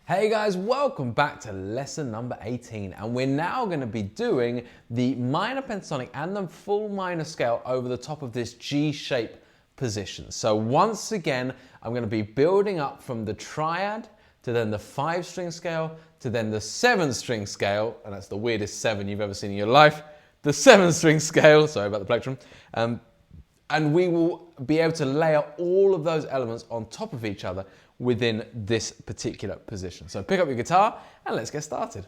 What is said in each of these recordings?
Hey guys, welcome back to lesson number 18, and we're now going to be doing the minor pentatonic and the full minor scale over the top of this G shape position. So once again, I'm going to be building up from the triad to then the 5-string scale to then the 7-string scale, and that's the weirdest 7 you've ever seen in your life, the 7-string scale, sorry about the plectrum, and we will be able to layer all of those elements on top of each other within this particular position. So pick up your guitar and let's get started.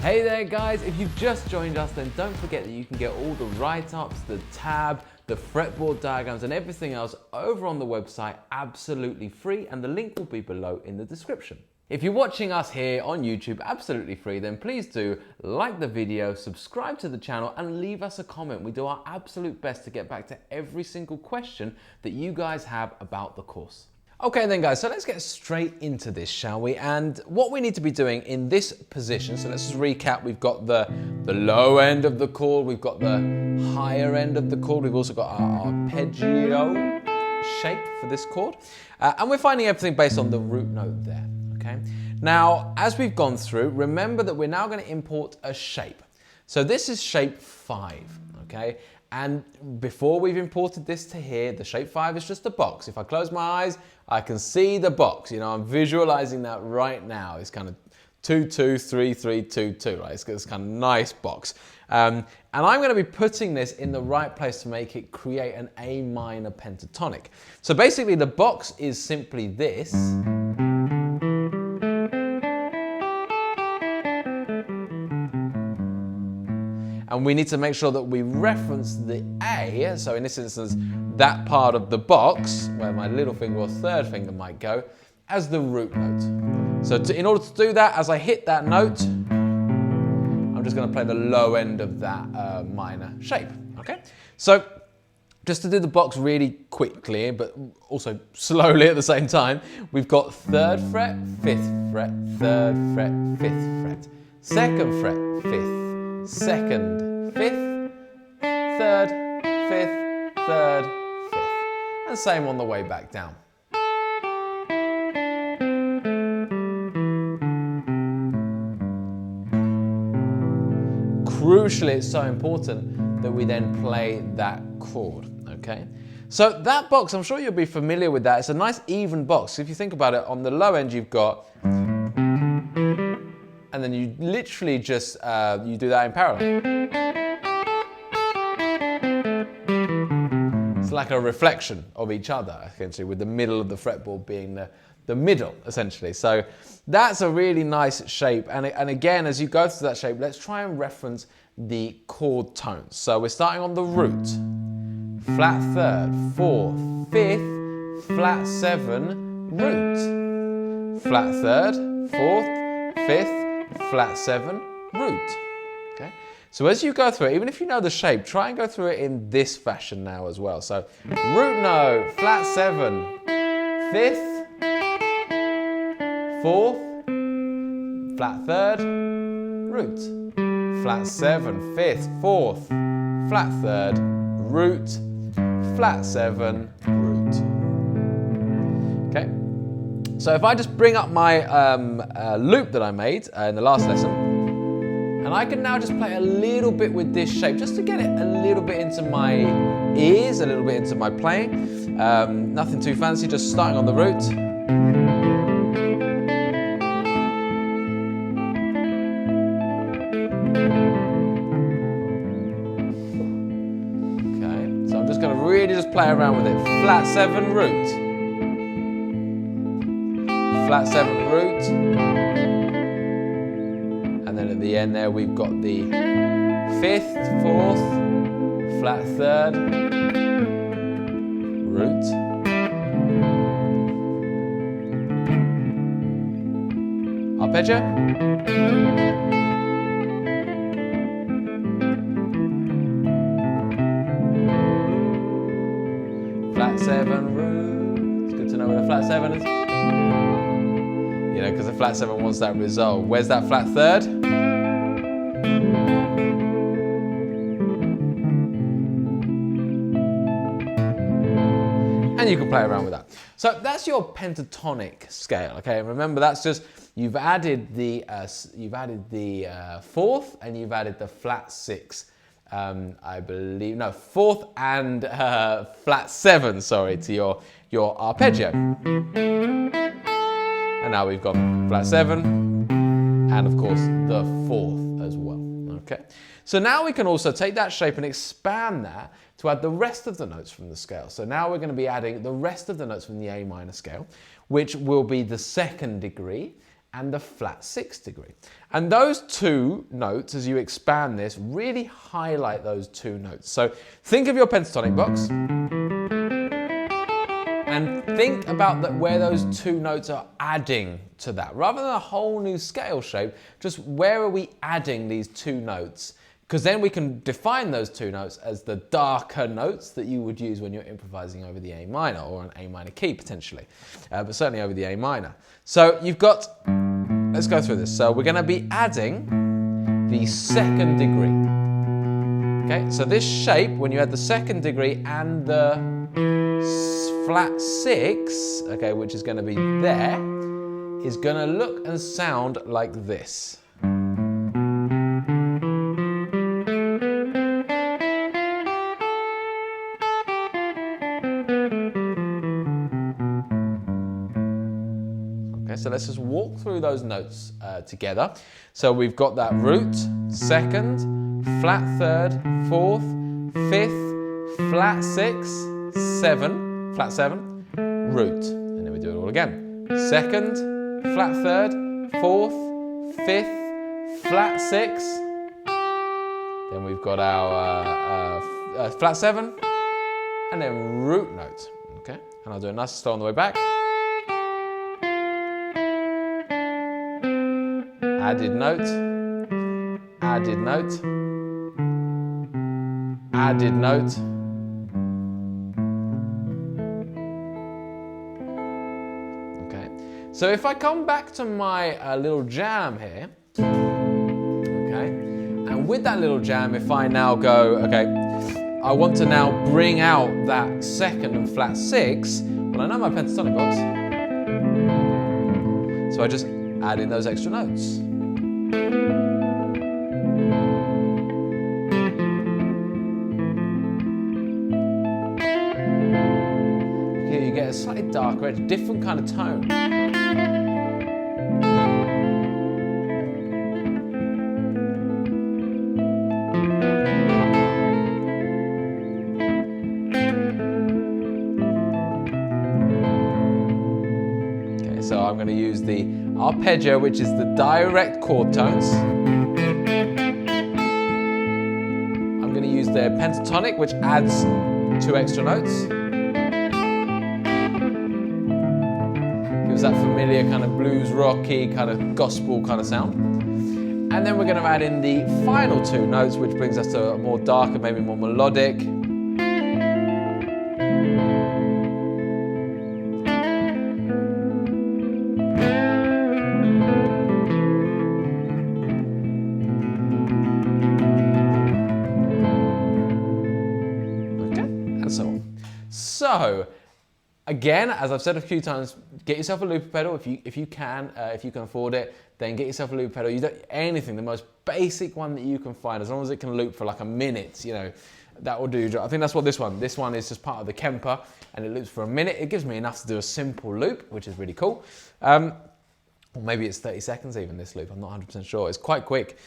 Hey there guys, if you've just joined us, then don't forget that you can get all the write-ups, the tab, the fretboard diagrams and everything else over on the website absolutely free, and the link will be below in the description. If you're watching us here on YouTube absolutely free, then please do like the video, subscribe to the channel and leave us a comment. We do our absolute best to get back to every single question that you guys have about the course. Okay then guys, so let's get straight into this, shall we? And what we need to be doing in this position, so let's just recap. We've got the low end of the chord, we've got the higher end of the chord, we've also got our arpeggio shape for this chord. And we're finding everything based on the root note there, okay? Now, as we've gone through, remember that we're now going to import a shape. So this is shape 5, okay? And before we've imported this to here, the shape 5 is just a box. If I close my eyes, I can see the box. You know, I'm visualizing that right now. It's kind of 2, 2, 3, 3, 2, 2, right? It's this kind of nice box. And I'm going to be putting this in the right place to make it create an A minor pentatonic. So basically the box is simply this. And we need to make sure that we reference the A, so in this instance, that part of the box, where my little finger or third finger might go, as the root note. So in order to do that, as I hit that note, I'm just going to play the low end of that minor shape, okay? So just to do the box really quickly, but also slowly at the same time, we've got 3rd fret, 5th fret, 3rd fret, 5th fret, 2nd fret, 5th, 2nd, 5th, 3rd, 5th, 3rd, 5th. And same on the way back down. Crucially, it's so important that we then play that chord, okay? So that box, I'm sure you'll be familiar with that. It's a nice even box. If you think about it, on the low end you've got, and then you literally just, you do that in parallel. It's like a reflection of each other, essentially, with the middle of the fretboard being the middle, essentially. So that's a really nice shape. And again, as you go through that shape, let's try and reference the chord tones. So we're starting on the root. Flat 3rd, 4th, 5th, flat 7, root. Flat 3rd, 4th, 5th, flat 7, root. Okay. So as you go through it, even if you know the shape, try and go through it in this fashion now as well. So root note, flat 7, 5th, 4th, flat 3rd, root. Flat 7, 5th, 4th, flat 3rd, root, flat 7, root. Okay. So if I just bring up my loop that I made in the last lesson, and I can now just play a little bit with this shape, just to get it a little bit into my ears, a little bit into my playing. Nothing too fancy, just starting on the root. Okay, so I'm just going to really just play around with it. Flat 7, root. Flat 7, root, and then at the end there we've got the 5th, 4th, flat 3rd, root, arpeggio, Flat 7 root. It's good to know where the flat 7 is. You know, because the flat 7 wants that resolve. Where's that flat 3rd? And you can play around with that. So that's your pentatonic scale, okay? And remember, that's just you've added the 4th and you've added the flat 6. I believe, no, 4th and flat 7, sorry, to your arpeggio. And now we've got flat 7 and of course the 4th as well, okay? So now we can also take that shape and expand that to add the rest of the notes from the scale. So now we're going to be adding the rest of the notes from the A minor scale, which will be the 2nd degree and the flat 6th degree. And those 2 notes, as you expand this, really highlight those 2 notes. So think of your pentatonic box and think about where those 2 notes are adding to that. Rather than a whole new scale shape, just where are we adding these 2 notes? Because then we can define those 2 notes as the darker notes that you would use when you're improvising over the A minor or an A minor key potentially, but certainly over the A minor. So you've got, let's go through this. So we're going to be adding the 2nd degree. Okay, so this shape, when you add the 2nd degree and the flat 6, okay, which is going to be there, is going to look and sound like this. So let's just walk through those notes together. So we've got that root, 2nd, flat 3rd, 4th, 5th, flat 6, 7, flat 7, root. And then we do it all again. 2nd, flat 3rd, 4th, 5th, flat 6. Then we've got our flat 7, and then root note. Okay, and I'll do a nice slow on the way back. Added note, added note, added note. Okay, so if I come back to my little jam here, okay, and with that little jam, if I now go, okay, I want to now bring out that 2nd and flat 6, well, I know my pentatonic box, so I just add in those extra notes. Here you get a slightly darker edge, different kind of tone. Okay, so I'm going to use the arpeggio, which is the direct chord tones. I'm going to use the pentatonic, which adds 2 extra notes. Gives that familiar kind of blues rocky, kind of gospel kind of sound. And then we're going to add in the final 2 notes, which brings us to a more darker, maybe more melodic. So, again, as I've said a few times, get yourself a looper pedal if you can afford it. Then get yourself a looper pedal. You don't anything, the most basic one that you can find, as long as it can loop for like a minute, you know, that will do your job. I think that's what this one is just part of the Kemper, and it loops for a minute. It gives me enough to do a simple loop, which is really cool. Or maybe it's 30 seconds even, this loop. I'm not 100% sure. It's quite quick.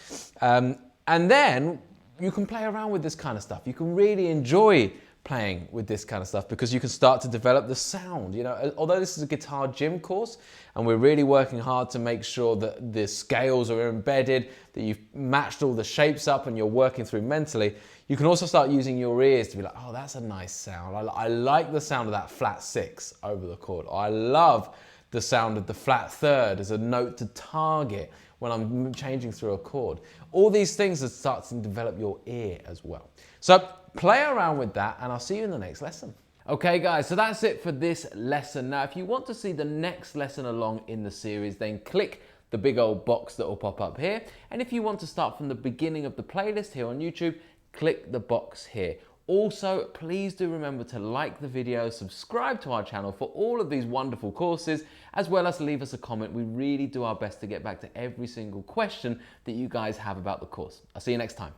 And then you can play around with this kind of stuff. You can really enjoy playing with this kind of stuff because you can start to develop the sound. You know, although this is a guitar gym course and we're really working hard to make sure that the scales are embedded, that you've matched all the shapes up and you're working through mentally, you can also start using your ears to be like, oh, that's a nice sound. I like the sound of that flat 6 over the chord. I love the sound of the flat 3rd as a note to target when I'm changing through a chord. All these things are starting to develop your ear as well. So play around with that, and I'll see you in the next lesson. Okay guys, so that's it for this lesson. Now if you want to see the next lesson along in the series, then click the big old box that will pop up here. And if you want to start from the beginning of the playlist here on YouTube, click the box here. Also, please do remember to like the video, subscribe to our channel for all of these wonderful courses, as well as leave us a comment. We really do our best to get back to every single question that you guys have about the course. I'll see you next time.